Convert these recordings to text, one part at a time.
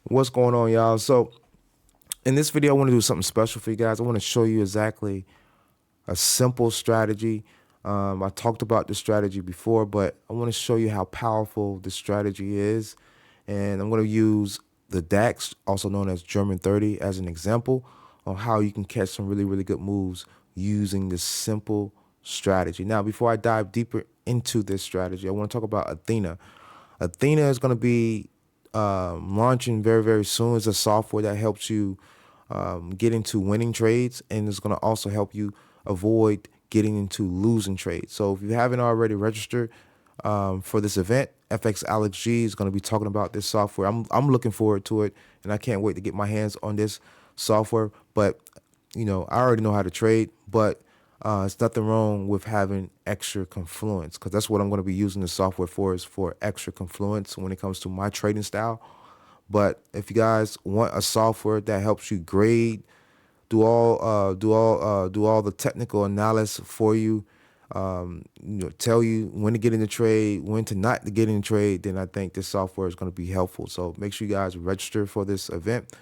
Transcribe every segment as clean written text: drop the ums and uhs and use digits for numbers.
What's going on, y'all? So in this video, I want to do something special for you guys. I want to show you exactly a simple strategy. I talked about this strategy before, but I want to show you how powerful this strategy is. And I'm going to use the DAX, also known as German 30, as an example on how you can catch some really, really good moves using this simple strategy. Now, before I dive deeper into this strategy, I want to talk about Athena. Athena is going to be launching very, very soon. It's a software that helps you get into winning trades, and it's going to also help you avoid getting into losing trades. So if you haven't already registered for this event, FX Alex G is going to be talking about this software. I'm looking forward to it, and I can't wait to get my hands on this software. But I already know how to trade, but it's nothing wrong with having extra confluence, because that's what I'm going to be using the software for, is for extra confluence when it comes to my trading style. But if you guys want a software that helps you grade, do all the technical analysis for you, tell you when to get in the trade, when to not to get in the trade, then I think this software is going to be helpful. So make sure you guys register for this event.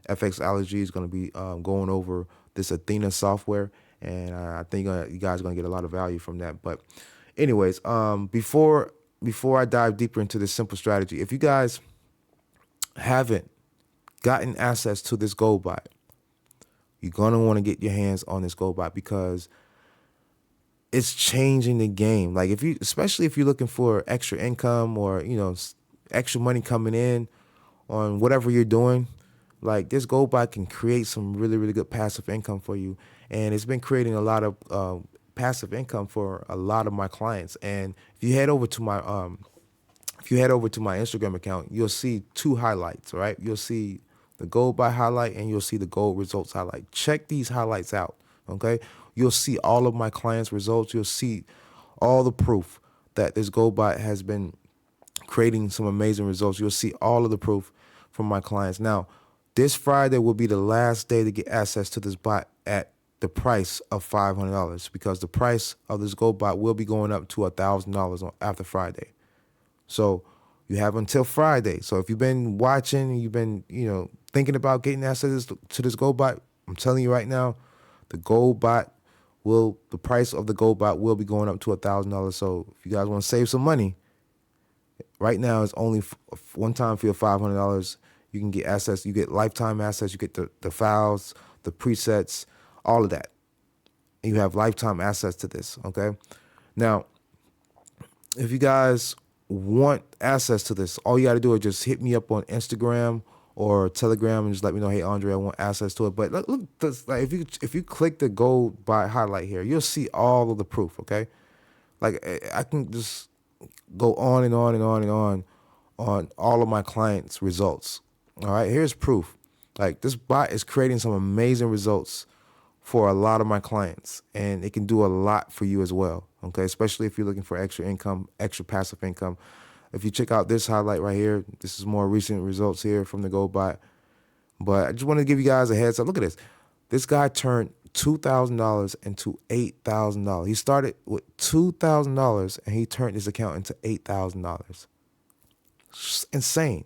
FX Allergy is going to be going over this Athena software, and I think you guys are going to get a lot of value from that. But anyways, before I dive deeper into this simple strategy, if you guys haven't gotten access to this gold bot, you're going to want to get your hands on this gold bot, because it's changing the game. Like especially if you're looking for extra income, or, extra money coming in on whatever you're doing, like this gold bot can create some really, really good passive income for you. And it's been creating a lot of passive income for a lot of my clients. And if you head over to my Instagram account, you'll see two highlights, right? You'll see the gold buy highlight, and you'll see the gold results highlight. Check these highlights out, okay? You'll see all of my clients' results. You'll see all the proof that this gold bot has been creating some amazing results. You'll see all of the proof from my clients. Now, this Friday will be the last day to get access to this bot at the price of $500, because the price of this gold bot will be going up to $1,000 after Friday. So you have until Friday. So if you've been watching and you've been, thinking about getting access to this gold bot, I'm telling you right now, the price of the gold bot will be going up to $1,000. So if you guys want to save some money, right now it's only one-time fee of $500. You can get access. You get lifetime access. You get the files, the presets, all of that. And you have lifetime access to this, okay? Now, if you guys want access to this, all you got to do is just hit me up on Instagram or Telegram and just let me know, hey, Andre, I want access to it. But look this, like if you click the gold buy highlight here, you'll see all of the proof, okay? Like I can just go on and on and on and on all of my clients' results. All right, here's proof. Like this bot is creating some amazing results for a lot of my clients, and it can do a lot for you as well, okay? Especially if you're looking for extra income, extra passive income. If you check out this highlight right here, this is more recent results here from the gold bot. But I just want to give you guys a heads up. Look at this. This guy turned $2,000 into $8,000. He started with $2,000 and he turned his account into $8,000. Insane,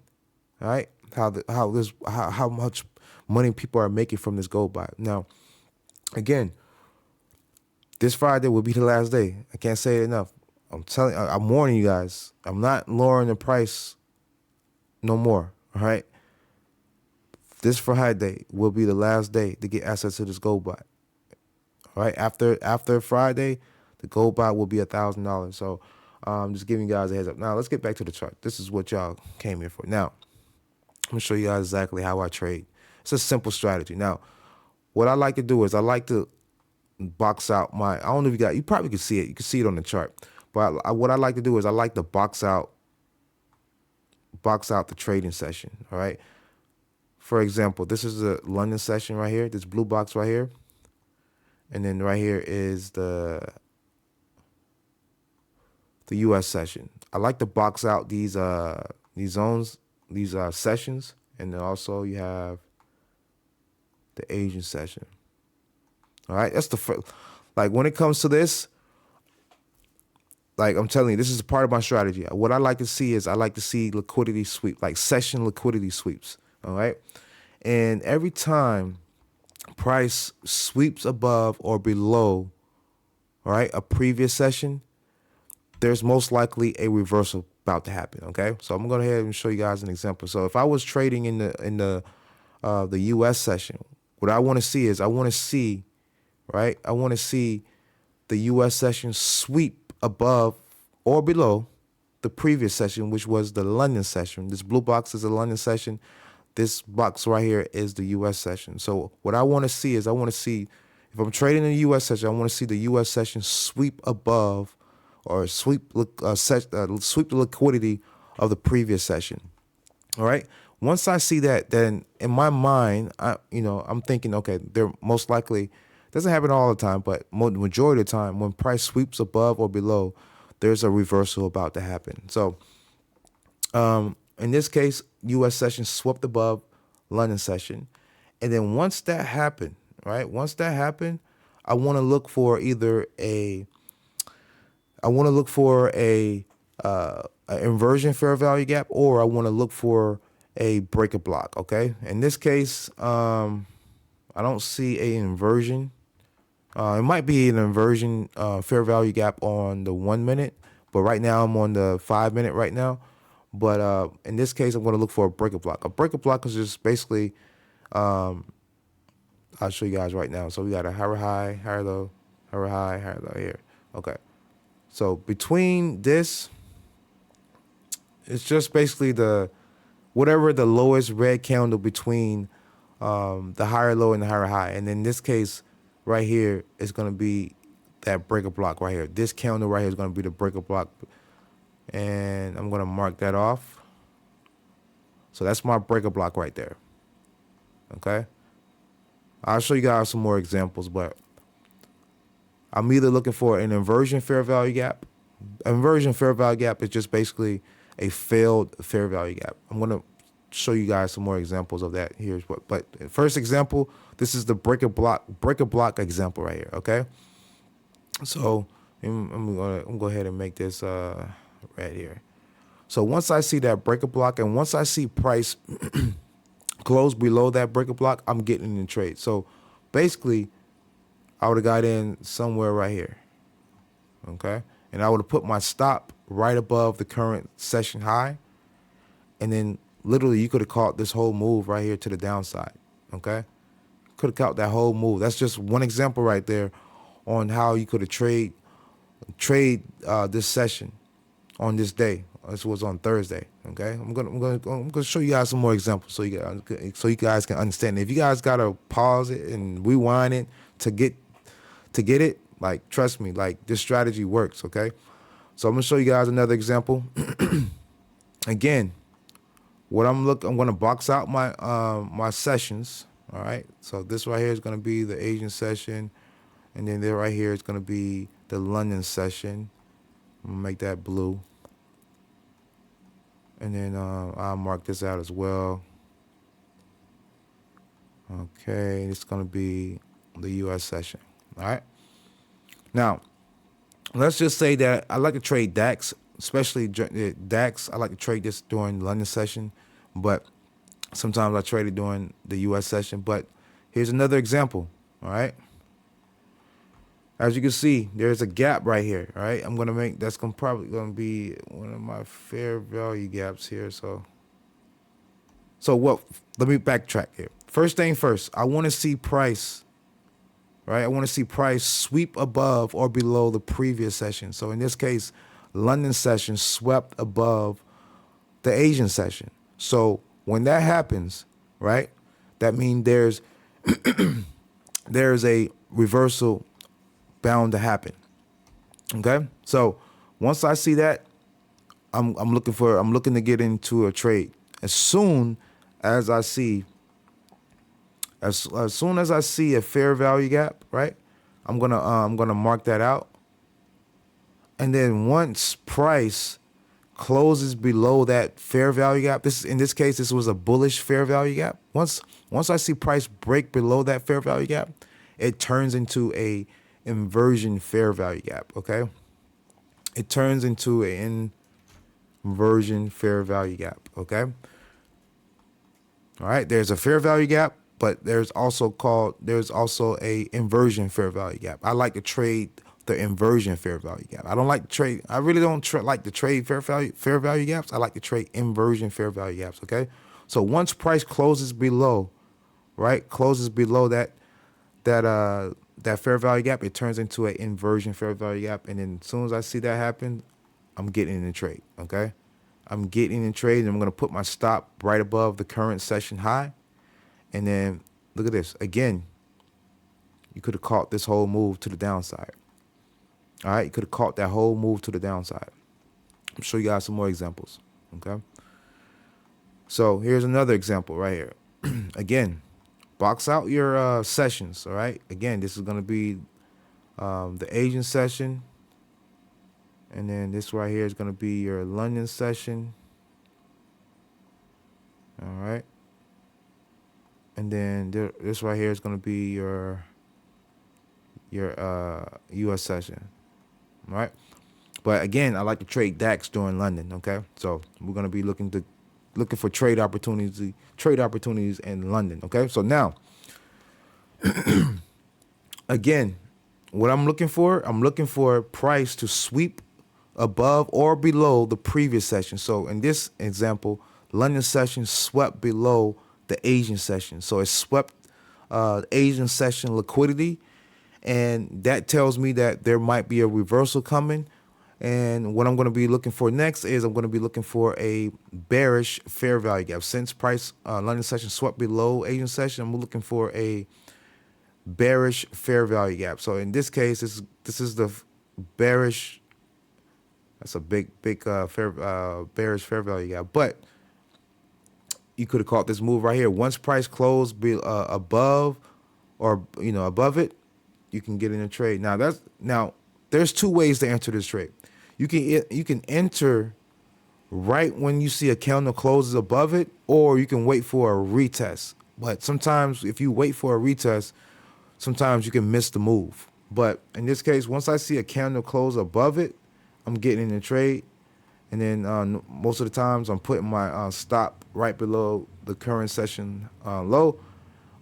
all right? How much money people are making from this gold bot. Now, again, this Friday will be the last day. I can't say it enough. I'm warning you guys. I'm not lowering the price no more. All right. This Friday will be the last day to get access to this gold bot. All right. After Friday, the gold bot will be $1,000. So just giving you guys a heads up. Now let's get back to the chart. This is what y'all came here for. Now, I'm gonna show you guys exactly how I trade. It's a simple strategy. Now, what I like to do is I like to box out I don't know if you probably can see it. You can see it on the chart. But what I like to do is I like to box out the trading session, all right? For example, this is the London session right here, this blue box right here. And then right here is the US session. I like to box out these zones, these sessions, and then also you have the Asian session. All right, that's the first. Like when it comes to this, like I'm telling you, this is a part of my strategy. What I like to see is I like to see liquidity sweep, like session liquidity sweeps. All right. And every time price sweeps above or below, all right, a previous session, there's most likely a reversal about to happen. Okay. So I'm going to go ahead and show you guys an example. So if I was trading in the US session, what I want to see is I want to see, right? I want to see the US session sweep above or below the previous session, which was the London session. This blue box is the London session. This box right here is the US session. So what I want to see is I want to see, if I'm trading in the US session, I want to see the US session sweep above or sweep the liquidity of the previous session. All right. Once I see that, then in my mind, I'm thinking, okay, they're most likely, doesn't happen all the time, but majority of the time, when price sweeps above or below, there's a reversal about to happen. So in this case, U.S. session swept above London session. And then once that happened, right? Once that happened, I want to look for either a inversion fair value gap, or I want to look for a breaker block. Okay. In this case, I don't see a inversion. It might be an inversion fair value gap on the 1 minute, but right now I'm on the 5 minute right now. But in this case, I'm going to look for a breaker block. A breaker block is just basically, I'll show you guys right now. So we got a higher high, higher low, higher high, higher low here. Okay. So between this, it's just basically whatever the lowest red candle between the higher low and the higher high. And in this case, right here is going to be that breaker block right here. This candle right here is going to be the breaker block. And I'm going to mark that off. So that's my breaker block right there. Okay. I'll show you guys some more examples, but I'm either looking for an inversion fair value gap. Inversion fair value gap is just basically a failed fair value gap. I'm going to show you guys some more examples of that. Here's what, but first example, this is the breaker block example right here. Okay. So I'm going to go ahead and make this right here. So once I see that breaker block and once I see price close below that breaker block, I'm getting in the trade. So basically, I would have got in somewhere right here. Okay. And I would have put my stop right above the current session high. And then literally you could have caught this whole move right here to the downside. Okay. Could have caught that whole move. That's just one example right there on how you could have trade this session on this day. This was on Thursday. Okay, I'm gonna show you guys some more examples so you guys can understand. If you guys gotta pause it and rewind it to get it, like, trust me, like, this strategy works. Okay, so I'm gonna show you guys another example. Again, I'm gonna box out my my sessions. All right, so this right here is gonna be the Asian session, and then there right here is gonna be the London session. I'm gonna make that blue. And then I'll mark this out as well. Okay, it's going to be the U.S. session. All right. Now, let's just say that I like to trade DAX, especially DAX. I like to trade this during the London session, but sometimes I trade it during the U.S. session. But here's another example. All right. As you can see, there's a gap right here, all right? That's probably going to be one of my fair value gaps here. So let me backtrack here. First thing first, I want to see price, right? I want to see price sweep above or below the previous session. So in this case, London session swept above the Asian session. So when that happens, right, that means there's a reversal bound to happen. Okay, so once I see that, I'm looking to get into a trade. As soon as I see a fair value gap, right, I'm gonna mark that out. And then once price closes below that fair value gap, in this case this was a bullish fair value gap. Once I see price break below that fair value gap, it turns into a inversion fair value gap. Okay, it turns into an inversion fair value gap. Okay, All right, there's a fair value gap, but there's also a inversion fair value gap. I like to trade the inversion fair value gap. I don't like to trade. I really don't like to trade fair value gaps. I like to trade inversion fair value gaps. Okay, so once price closes below, right, closes below that fair value gap, it turns into an inversion fair value gap, and then as soon as I see that happen, I'm getting in the trade. Okay, I'm getting in trade, and I'm gonna put my stop right above the current session high, and then look at this again. You could have caught this whole move to the downside. All right, you could have caught that whole move to the downside. I'll show you guys some more examples. Okay, so here's another example right here. Again, box out your sessions. All right, again, this is gonna be the Asian session, and then this right here is going to be your London session. All right. And then this right here is going to be your US session. All right. But again, I like to trade DAX during London. Okay. So we're going to be looking for trade opportunities in London. Okay. So now, again, what I'm looking for price to sweep above or below the previous session. So in this example, London session swept below the Asian session. So it swept Asian session liquidity, and that tells me that there might be a reversal coming. And what I'm going to be looking for next is I'm going to be looking for a bearish fair value gap. Since price London session swept below Asian session, I'm looking for a bearish fair value gap. So in this case, this is the bearish. That's a big bearish fair value gap. But you could have caught this move right here. Once price closed above it, you can get in a trade. Now there's two ways to enter this trade. You can enter right when you see a candle closes above it, or you can wait for a retest. But sometimes if you wait for a retest, sometimes you can miss the move. But in this case, once I see a candle close above it, I'm getting in the trade. And then most of the times I'm putting my stop right below the current session low.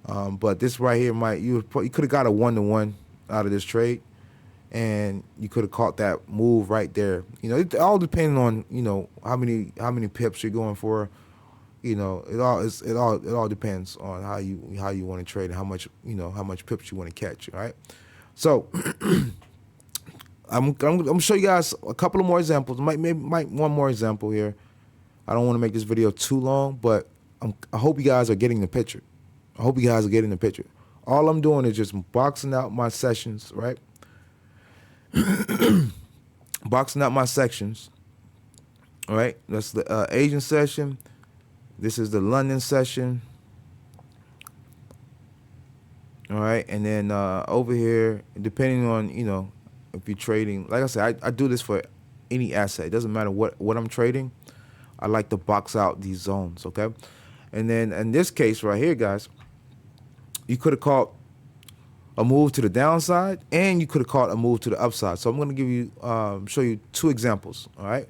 But this right here you could have got a 1-to-1 out of this trade, and you could have caught that move right there. It all depends on how many pips you're going for. It all depends on how you want to trade and how much pips you want to catch. All right, so. I'm gonna show you guys a couple of more examples. Might one more example here. I don't want to make this video too long, but I hope you guys are getting the picture. All I'm doing is just boxing out my sessions, right? Boxing out my sections. All right, that's the Asian session. This is the London session. All right, and then over here, depending on if you're trading, like I said, I do this for any asset. It doesn't matter what I'm trading. I like to box out these zones, okay? And then in this case right here, guys, you could have caught a move to the downside, and you could have caught a move to the upside. So I'm going to give you, show you two examples, all right?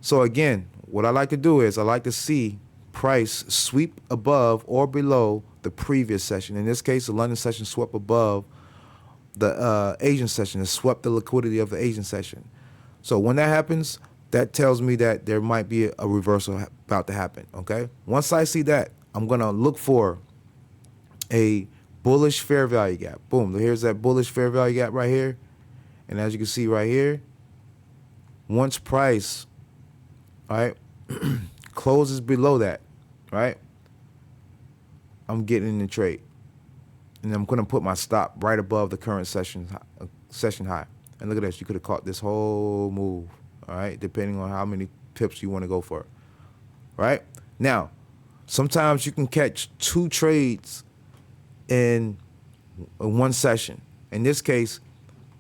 So again, what I like to do is I like to see price sweep above or below the previous session. In this case, the London session swept above the Asian session. It swept the liquidity of the Asian session. So when that happens, that tells me that there might be a reversal about to happen, okay? Once I see that, I'm going to look for a bullish fair value gap. Boom, here's that bullish fair value gap right here. And as you can see right here, once price, all right, closes below that, right, I'm getting in the trade. And I'm going to put my stop right above the current session high. And look at this. You could have caught this whole move, all right, depending on how many pips you want to go for, right? Now, sometimes you can catch two trades in one session. In this case,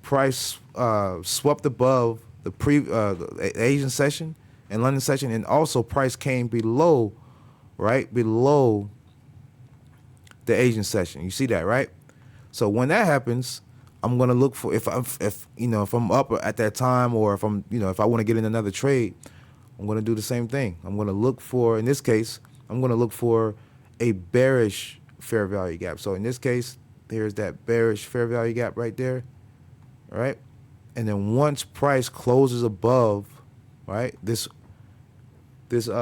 price swept above the Asian session and London session, and also price came below, right, below the Asian session. You see that, right? So when that happens, I'm gonna look for if I'm up at that time, or if if I want to get in another trade, I'm gonna do the same thing. I'm gonna look for, in this case, I'm gonna look for a bearish fair value gap. So in this case, there's that bearish fair value gap right there, right? And then once price closes above, right, this bearish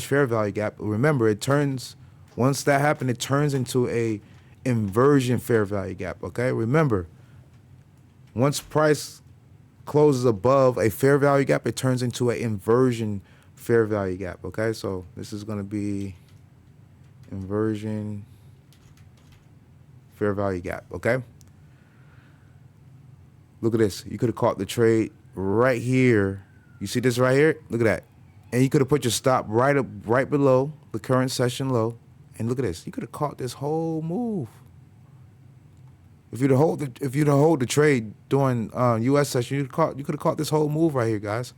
fair value gap, remember it turns, once that happens, it turns into a inversion fair value gap, okay? Remember, once price closes above a fair value gap, it turns into an inversion fair value gap, okay? So this is going to be inversion fair value gap, okay? Look at this. You could have caught the trade right here. You see this right here? Look at that. And you could have put your stop right below the current session low. And look at this. You could have caught this whole move. If you'd hold the trade during U.S. session, you could have caught this whole move right here, guys.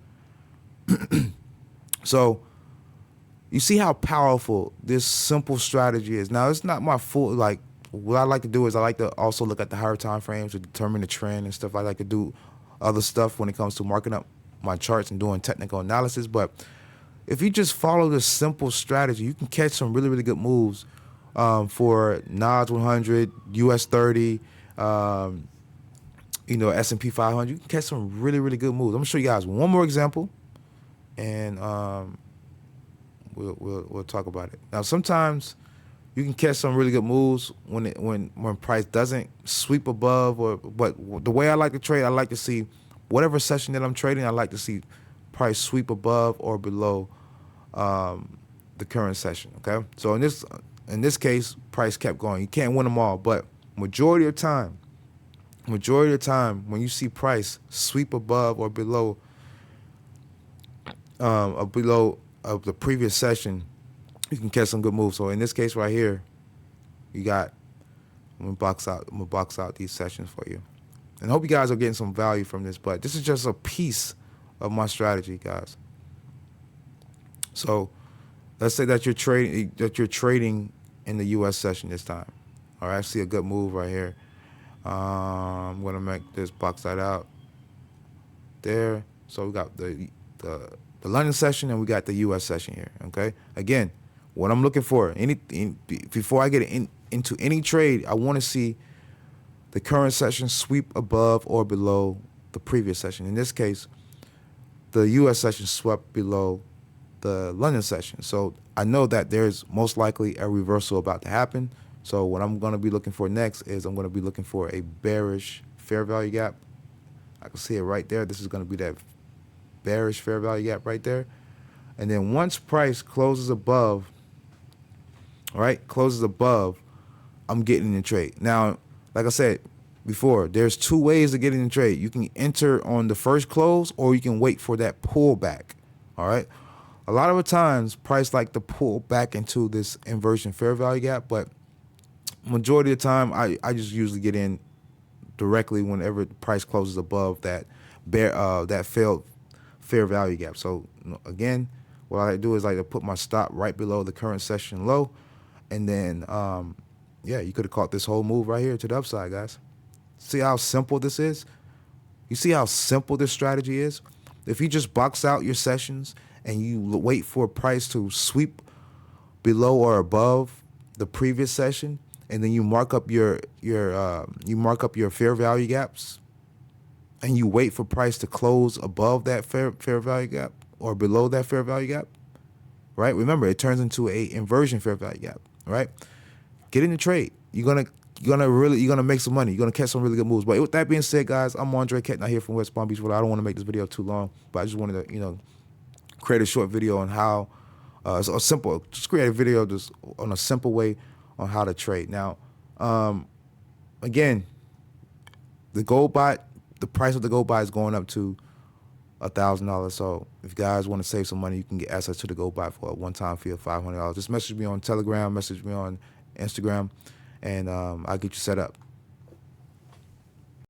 So you see how powerful this simple strategy is. Now, it's not my full, like, what I like to do is I like to also look at the higher time frames to determine the trend and stuff. I like to do other stuff when it comes to marking up my charts and doing technical analysis. But if you just follow this simple strategy, you can catch some really, really good moves for NOS 100, US 30, S&P 500. You can catch some really, really good moves. I'm gonna show you guys one more example, and we'll talk about it. Now, sometimes you can catch some really good moves when price doesn't sweep above, but the way I like to trade, I like to see whatever session that I'm trading, I like to see price sweep above or below the current session. Okay, so in this case, price kept going. You can't win them all, but majority of the time, when you see price sweep above or below of the previous session, you can catch some good moves. So in this case right here, I'm gonna box out these sessions for you, and I hope you guys are getting some value from this. But this is just a piece of my strategy, guys. So let's say that you're trading in the U.S. session this time. All right, I see a good move right here. I'm gonna make this box that out there. So we got the London session and we got the U.S. session here. Okay, again, what I'm looking for, before I get into any trade, I want to see the current session sweep above or below the previous session. In this case, the U.S. session swept below the London session. So I know that there's most likely a reversal about to happen. So what I'm going to be looking for next is I'm going to be looking for a bearish fair value gap. I can see it right there. This is going to be that bearish fair value gap right there. And then once price closes above, I'm getting in the trade. Now, like I said before, there's two ways to get in the trade. You can enter on the first close, or you can wait for that pullback. All right. A lot of the times, price like to pull back into this inversion fair value gap, but majority of the time, I just usually get in directly whenever the price closes above that failed fair value gap. So again, what I do is I like to put my stop right below the current session low, and then you could have caught this whole move right here to the upside, guys. See how simple this is? You see how simple this strategy is? If you just box out your sessions and you wait for a price to sweep below or above the previous session, and then you mark up your fair value gaps, and you wait for price to close above that fair value gap or below that fair value gap, right? Remember, it turns into a inversion fair value gap, right? Get in the trade. You're gonna make some money. You're gonna catch some really good moves. But with that being said, guys, I'm Andre Ketna here from West Palm Beach. Well, I don't want to make this video too long, but I just wanted to, create a short video on how just create a video just on a simple way on how to trade. Now, again, the price of the gold buy is going up to $1,000. So if you guys want to save some money, you can get access to the gold buy for a one-time fee of $500. Just message me on Telegram, message me on Instagram, and I'll get you set up.